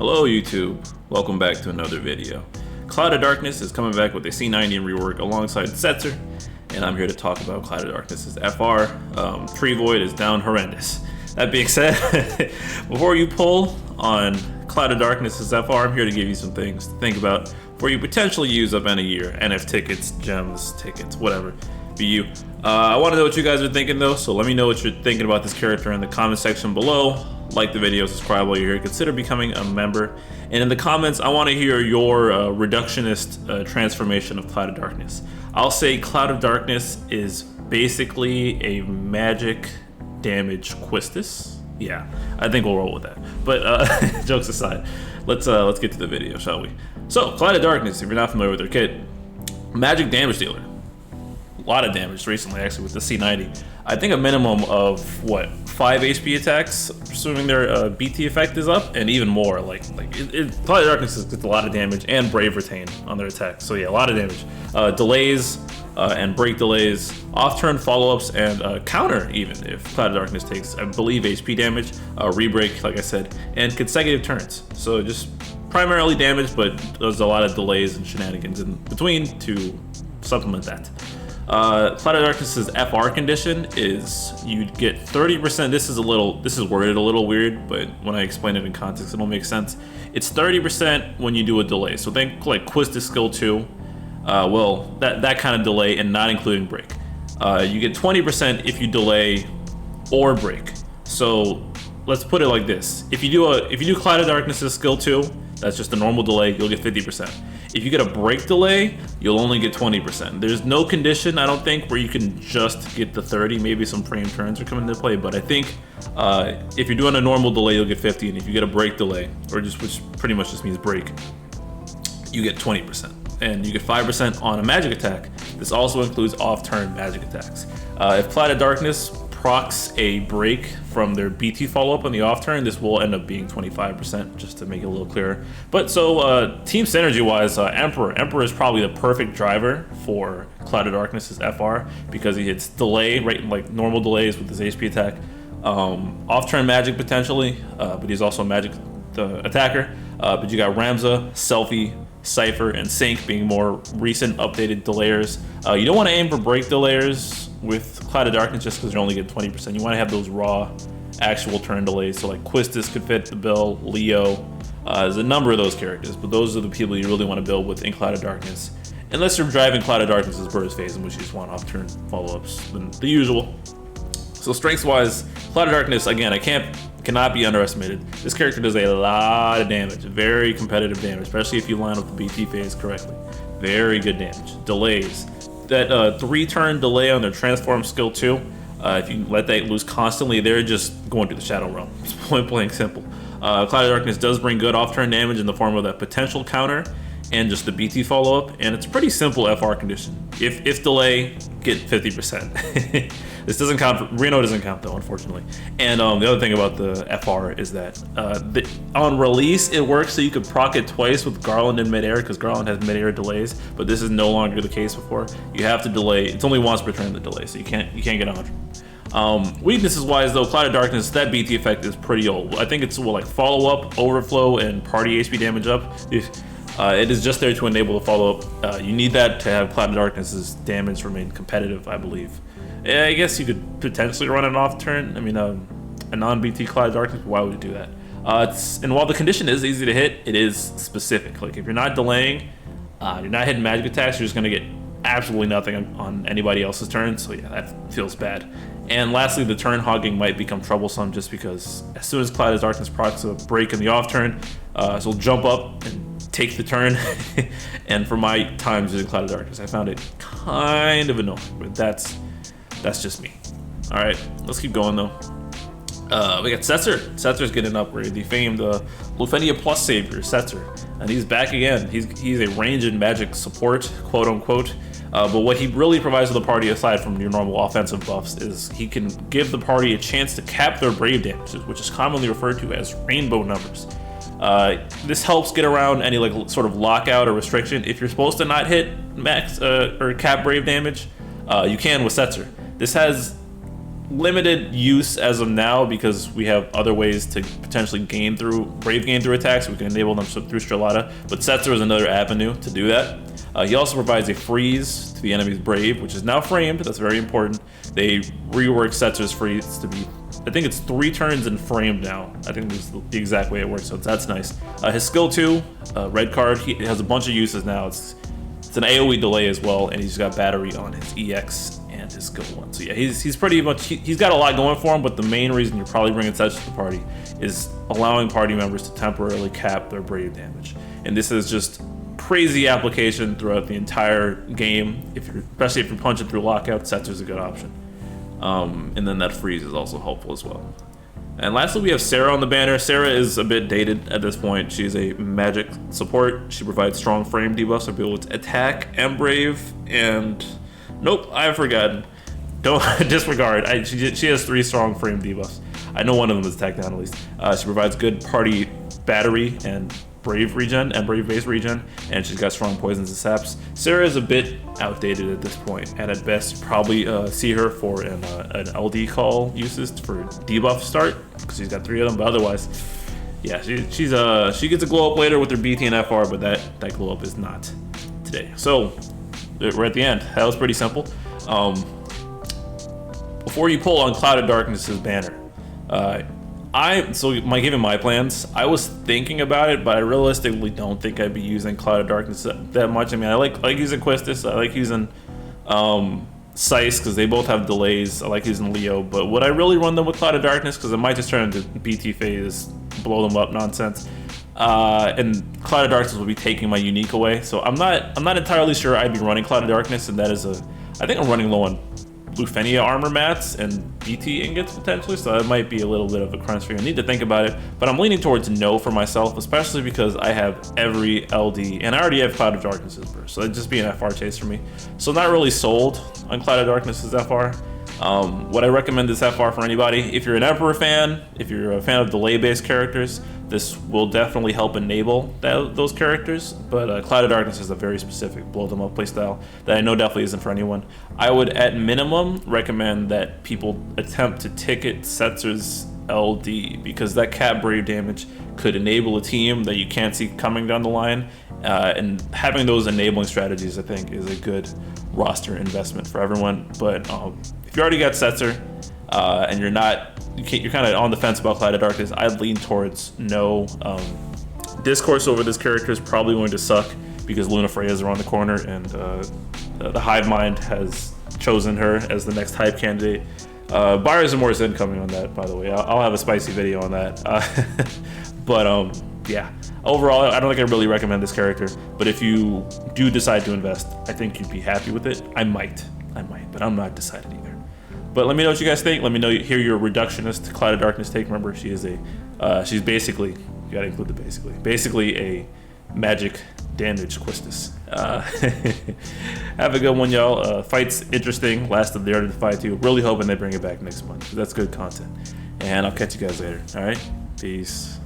Hello YouTube, welcome back to another video. Cloud of Darkness is coming back with a C90 rework alongside Setzer, and I'm here to talk about Cloud of Darkness's FR. Treevoid is down horrendous. That being said, before you pull on Cloud of Darkness's FR, I'm here to give you some things to think about before you potentially use up any year. NF tickets, gems, tickets, whatever, be you. I want to know what you guys are thinking though, so let me know what you're thinking about this character in the comment section below. Like the video, subscribe while you're here, consider becoming a member. And in the comments, I want to hear your reductionist transformation of Cloud of Darkness. I'll say Cloud of Darkness is basically a magic damage Quistis. Yeah, I think we'll roll with that. But jokes aside, let's get to the video, shall we? So, Cloud of Darkness, if you're not familiar with her kit, magic damage dealer. A lot of damage recently, actually, with the C90. I think a minimum of, what, 5 HP attacks, assuming their BT effect is up, and even more. Cloud of Darkness gets a lot of damage, and Brave Retain on their attacks. So yeah, a lot of damage. Delays and break delays, off-turn follow-ups, and counter even if Cloud of Darkness takes, I believe, HP damage, rebreak, like I said, and consecutive turns. So just primarily damage, but there's a lot of delays and shenanigans in between to supplement that. Cloud of Darkness's FR condition is you'd get 30%. This is worded a little weird, but when I explain it in context, it'll make sense. It's 30% when you do a delay. So think like Quistis skill 2. Well, that kind of delay and not including break. You get 20% if you delay or break. So let's put it like this: if you do Cloud of Darkness's skill 2, that's just a normal delay, you'll get 50%. If you get a break delay, you'll only get 20%. There's no condition, I don't think, where you can just get the 30. Maybe some frame turns are coming into play, but I think if you're doing a normal delay, you'll get 50, and if you get a break delay, which pretty much just means break, you get 20%. And you get 5% on a magic attack. This also includes off-turn magic attacks. If Cloud of Darkness procs a break from their BT follow-up on the off-turn, this will end up being 25%, just to make it a little clearer. But so team synergy-wise, Emperor is probably the perfect driver for Cloud of Darkness's FR because he hits delay, right, like normal delays with his HP attack, off-turn magic potentially, but he's also a magic attacker. But you got Ramza, Selfie, Cypher, and Sync being more recent updated delayers. You don't want to aim for break delayers with Cloud of Darkness just because you're only getting 20%. You want to have those raw actual turn delays. So like Quistis could fit the bill, Leo, there's a number of those characters, but those are the people you really want to build with in Cloud of Darkness. Unless you're driving Cloud of Darkness's burst phase, in which you just want off-turn follow-ups, than the usual. So strengths-wise, Cloud of Darkness, again, cannot be underestimated. This character does a lot of damage, very competitive damage, especially if you line up the BT phase correctly. Very good damage. Delays. That 3-turn delay on their transform skill 2, if you let that loose constantly, they're just going to the Shadow Realm. It's point blank simple. Cloud of Darkness does bring good off-turn damage in the form of that potential counter and just the BT follow-up, and it's a pretty simple FR condition. If delay, get 50%. This doesn't count, Reno doesn't count though, unfortunately. And the other thing about the FR is that on release, it works so you could proc it twice with Garland in midair, because Garland has midair delays, but this is no longer the case before. You have to delay, it's only once per turn the delay, so you can't get 100. Weaknesses wise though, Cloud of Darkness, that BT effect is pretty old. I think it's like follow-up, overflow, and party HP damage up. It is just there to enable the follow-up. You need that to have Cloud of Darkness's damage remain competitive, I believe. Yeah, I guess you could potentially run an off-turn. I mean, a non-BT Cloud of Darkness, why would you do that? And while the condition is easy to hit, it is specific. Like, if you're not delaying, you're not hitting magic attacks, you're just going to get absolutely nothing on anybody else's turn. So yeah, that feels bad. And lastly, the turn hogging might become troublesome just because as soon as Cloud of Darkness procs a break in the off-turn, so it'll jump up and take the turn. And for my times using Cloud of Darkness, I found it kind of annoying, but that's just me. All right, let's keep going though. We got Setzer. Setzer's getting an upgrade. The famed Lufenia Plus savior, Setzer, and he's back again. He's a range and magic support, quote unquote. But what he really provides to the party, aside from your normal offensive buffs, is he can give the party a chance to cap their brave damages, which is commonly referred to as rainbow numbers. This helps get around any like sort of lockout or restriction. If you're supposed to not hit max or cap brave damage, you can with Setzer. This has limited use as of now because we have other ways to potentially brave gain through attacks. We can enable them through Strelata, but Setzer is another avenue to do that. He also provides a freeze to the enemy's brave, which is now framed. That's very important. They rework Setzer's freeze to be, I think it's 3 turns and framed now. I think this is the exact way it works, so that's nice. His skill 2, red card, he has a bunch of uses now. It's an AoE delay as well, and he's got battery on his EX and his skill 1. So yeah, he's pretty much, he's got a lot going for him, but the main reason you're probably bringing Setzer to the party is allowing party members to temporarily cap their brave damage. And this is just crazy application throughout the entire game. Especially if you're punching through lockout, Setzer's a good option. And then that freeze is also helpful as well. And lastly, we have Serah on the banner. Serah is a bit dated at this point. She's a magic support. She provides strong frame debuffs to be able to attack and brave. And nope, I've forgotten. Don't disregard. She has 3 strong frame debuffs. I know one of them is attack down at least. She provides good party battery and brave regen and brave base regen, and she's got strong poisons and saps. Serah is a bit outdated at this point, and at best probably see her for an LD call uses for debuff start because she's got 3 of them. But otherwise, yeah, she gets a glow up later with her BT and FR, but that glow up is not today. So we're at the end. That was pretty simple. Before you pull on Clouded Darkness's banner, given my plans, I was thinking about it, but I realistically don't think I'd be using Clouded Darkness that much. I mean, I like using Quistis, I like using Sice because they both have delays. I like using Leo, but would I really run them with Clouded Darkness? Because it might just turn into BT phase, blow them up nonsense. And Clouded Darkness will be taking my unique away, so I'm not entirely sure I'd be running Clouded Darkness, and that is I think I'm running low on Lufenia armor mats and BT ingots potentially, so that might be a little bit of a crunch for you. I need to think about it, but I'm leaning towards no for myself, especially because I have every LD, and I already have Cloud of Darkness's burst, so it'd just be an FR chase for me. So not really sold on Cloud of Darkness's FR. Would I recommend this FR for anybody? If you're an Emperor fan, if you're a fan of delay-based characters, this will definitely help enable those characters, but Cloud of Darkness is a very specific blow them up playstyle that I know definitely isn't for anyone. I would at minimum recommend that people attempt to ticket Setzer's LD because that cap brave damage could enable a team that you can't see coming down the line, and having those enabling strategies I think is a good roster investment for everyone. But if you already got Setzer and you're kind of on the fence about Cloud of Darkness, I'd lean towards no. Discourse over this character is probably going to suck because Luna Freya is around the corner, and the Hive Mind has chosen her as the next Hive candidate. Buyers and more is incoming on that, by the way. I'll have a spicy video on that. But yeah, overall, I don't think I really recommend this character, but if you do decide to invest, I think you'd be happy with it. I might, but I'm not decided either. But let me know what you guys think. Let me know, hear your reductionist Cloud of Darkness take. Remember, she is she's basically, you gotta include the basically a magic damage Quistis. Have a good one, y'all. Fight's interesting. Last of the Art of the Fight too. Really hoping they bring it back next month. That's good content. And I'll catch you guys later. All right, peace.